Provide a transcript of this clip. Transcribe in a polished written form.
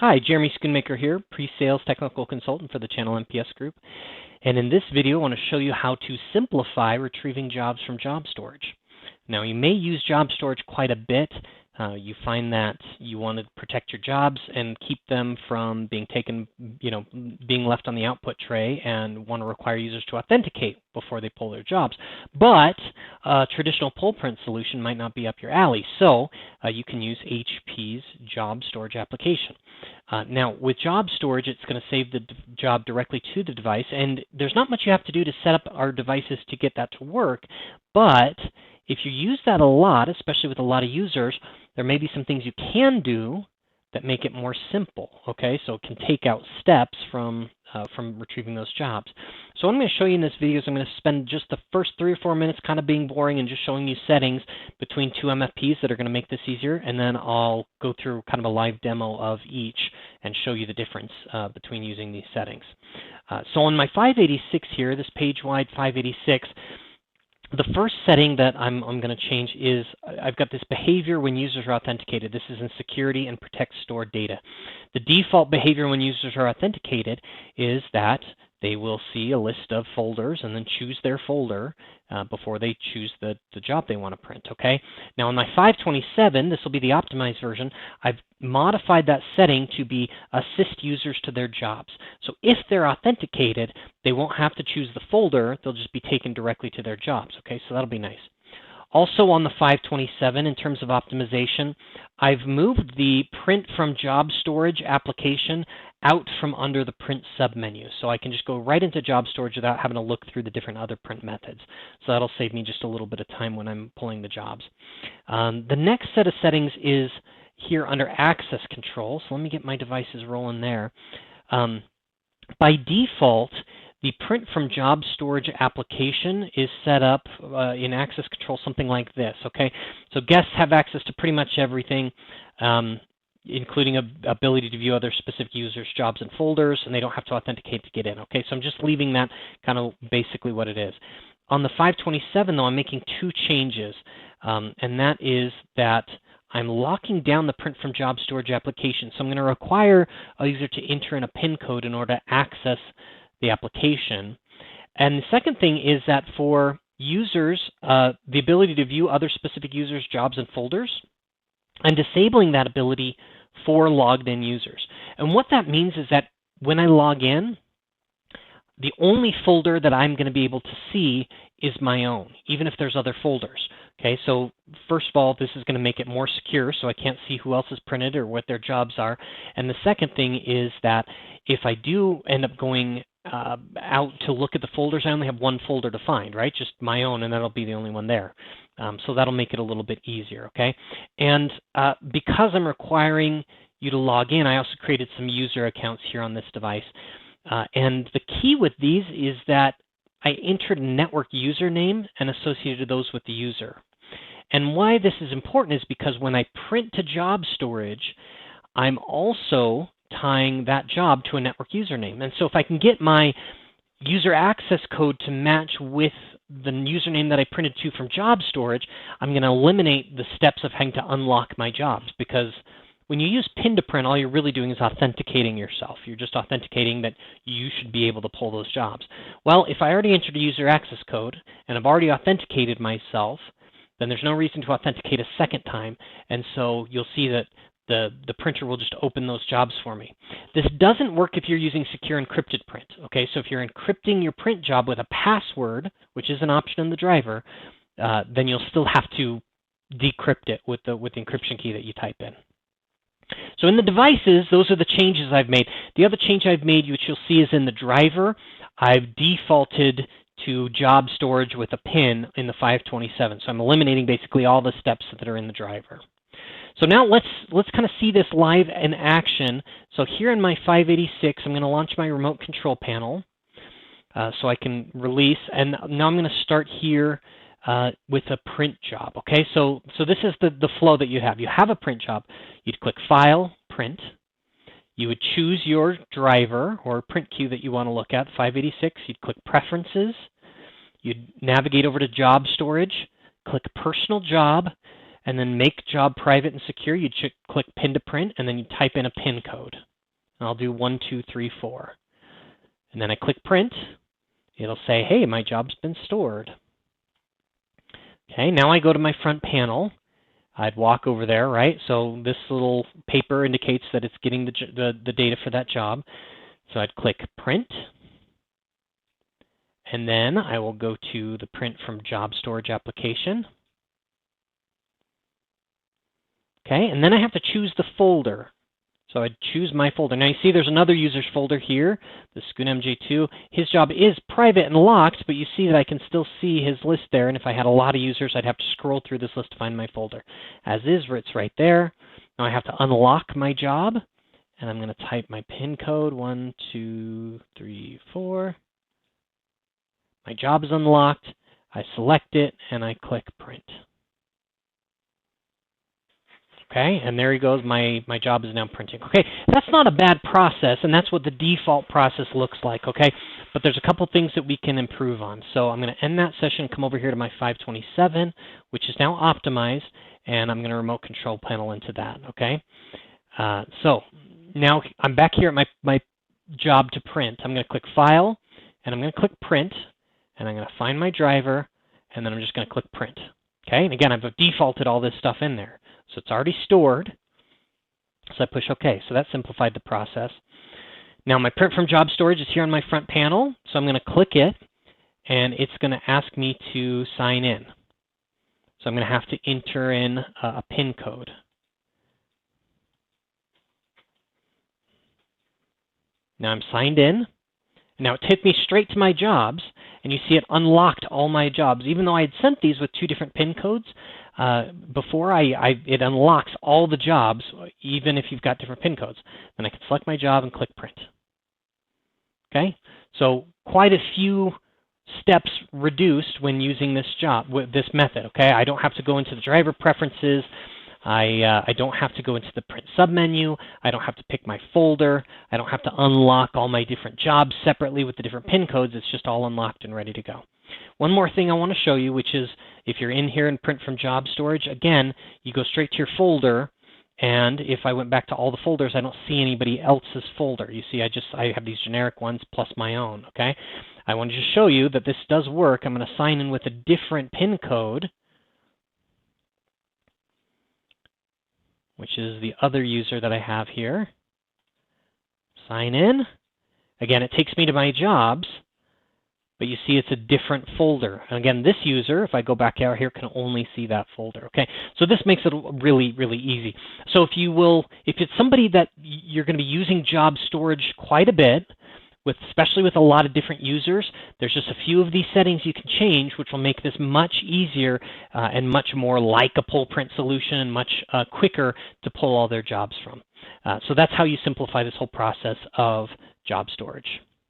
Hi, Jeremy Schoonmaker here, pre-sales technical consultant for the Channel MPS Group. And in this video, I want to show you how to simplify retrieving jobs from job storage. Now, you may use job storage quite a bit. You find that you want to protect your jobs and keep them from being taken, being left on the output tray, and want to require users to authenticate before they pull their jobs. But a traditional pull print solution might not be up your alley, so you can use HP's job storage application. Now, with job storage, it's going to save the job directly to the device, and there's not much you have to do to set up our devices to get that to work, but if you use that a lot, especially with a lot of users, there may be some things you can do that make it more simple, okay? So it can take out steps from retrieving those jobs. So what I'm going to show you in this video is I'm going to spend just the first 3 or 4 minutes kind of being boring and just showing you settings between two MFPs that are going to make this easier, and then I'll go through kind of a live demo of each and show you the difference between using these settings. So on my 586 here, this page-wide 586, the first setting that I'm going to change is I've got this behavior when users are authenticated. This is in security and protect stored data. The default behavior when users are authenticated is that they will see a list of folders and then choose their folder before they choose the job they want to print, okay? Now on my 527, this will be the optimized version, I've modified that setting to be assist users to their jobs. So if they're authenticated, they won't have to choose the folder, they'll just be taken directly to their jobs, okay? So that'll be nice. Also on the 527, in terms of optimization, I've moved the print from job storage application out from under the print submenu. So I can just go right into job storage without having to look through the different other print methods. So that'll save me just a little bit of time when I'm pulling the jobs. The next set of settings is here under access control. So let me get my devices rolling there. By default, the print from job storage application is set up in access control something like this, okay? So guests have access to pretty much everything, including ability to view other specific users' jobs and folders, and they don't have to authenticate to get in, okay? So I'm just leaving that kind of basically what it is. On the 527, though, I'm making 2 changes, and that is that I'm locking down the print from job storage application. So I'm going to require a user to enter in a PIN code in order to access the application. And the second thing is that for users, the ability to view other specific users' jobs and folders, I'm disabling that ability for logged in users. And what that means is that when I log in, the only folder that I'm going to be able to see is my own, even if there's other folders. Okay, so first of all, this is going to make it more secure, so I can't see who else is printed or what their jobs are. And the second thing is that if I do end up going out to look at the folders, I only have one folder to find, right? Just my own, and that'll be the only one there. So that'll make it a little bit easier, okay? And because I'm requiring you to log in, I also created some user accounts here on this device. And the key with these is that I entered a network username and associated those with the user. And why this is important is because when I print to job storage, I'm also tying that job to a network username. And so if I can get my user access code to match with the username that I printed to from job storage, I'm going to eliminate the steps of having to unlock my jobs, because when you use PIN to print, all you're really doing is authenticating yourself. You're just authenticating that you should be able to pull those jobs. Well, if I already entered a user access code and I've already authenticated myself, then there's no reason to authenticate a second time. And so you'll see that the printer will just open those jobs for me. This doesn't work if you're using secure encrypted print. Okay, so if you're encrypting your print job with a password, which is an option in the driver, then you'll still have to decrypt it with the encryption key that you type in. So in the devices, those are the changes I've made. The other change I've made, which you'll see, is in the driver. I've defaulted to job storage with a PIN in the 527. So I'm eliminating basically all the steps that are in the driver. So now let's kind of see this live in action. So here in my 586, I'm going to launch my remote control panel so I can release. And now I'm going to start here with a print job. Okay, so this is the flow that you have. You have a print job. You'd click File, Print. You would choose your driver or print queue that you want to look at, 586. You'd click Preferences. You'd navigate over to Job Storage, click Personal Job, and then make job private and secure. You'd click Pin to Print, and then you type in a PIN code. I'll do 1, 2, 3, 4. And then I click print. It'll say, hey, my job's been stored. Okay, now I go to my front panel. I'd walk over there, right? So this little paper indicates that it's getting the data for that job. So I'd click print. And then I will go to the print from job storage application. Okay, and then I have to choose the folder. So I'd choose my folder. Now you see there's another user's folder here, the Schoon MJ2. His job is private and locked, but you see that I can still see his list there. And if I had a lot of users, I'd have to scroll through this list to find my folder. As is, it's right there. Now I have to unlock my job, and I'm going to type my PIN code, 1, 2, 3, 4. My job is unlocked. I select it, and I click print. Okay, and there he goes. My job is now printing. Okay, that's not a bad process, and that's what the default process looks like, okay? But there's a couple things that we can improve on. So I'm going to end that session, come over here to my 527, which is now optimized, and I'm going to remote control panel into that, okay? So now I'm back here at my job to print. I'm going to click File, and I'm going to click Print, and I'm going to find my driver, and then I'm just going to click Print. Okay, and again, I've defaulted all this stuff in there. So it's already stored. So I push OK. So that simplified the process. Now my print from job storage is here on my front panel. So I'm going to click it, and it's going to ask me to sign in. So I'm going to have to enter in a PIN code. Now I'm signed in. Now it took me straight to my jobs, and you see it unlocked all my jobs. Even though I had sent these with 2 different PIN codes, before it unlocks all the jobs, even if you've got different PIN codes. Then I can select my job and click print. Okay, so quite a few steps reduced when using this method. Okay, I don't have to go into the driver preferences. I don't have to go into the print submenu. I don't have to pick my folder. I don't have to unlock all my different jobs separately with the different PIN codes. It's just all unlocked and ready to go. One more thing I want to show you, which is if you're in here and print from job storage, again, you go straight to your folder, and if I went back to all the folders, I don't see anybody else's folder. You see, I have these generic ones plus my own, okay? I want to just show you that this does work. I'm going to sign in with a different PIN code, which is the other user that I have here. Sign in. Again, it takes me to my jobs, but you see it's a different folder. And again, this user, if I go back out here, can only see that folder. Okay, so this makes it really, really easy. So if it's somebody that you're going to be using job storage quite a bit, especially with a lot of different users, there's just a few of these settings you can change, which will make this much easier and much more like a pull print solution and much quicker to pull all their jobs from. So that's how you simplify this whole process of job storage.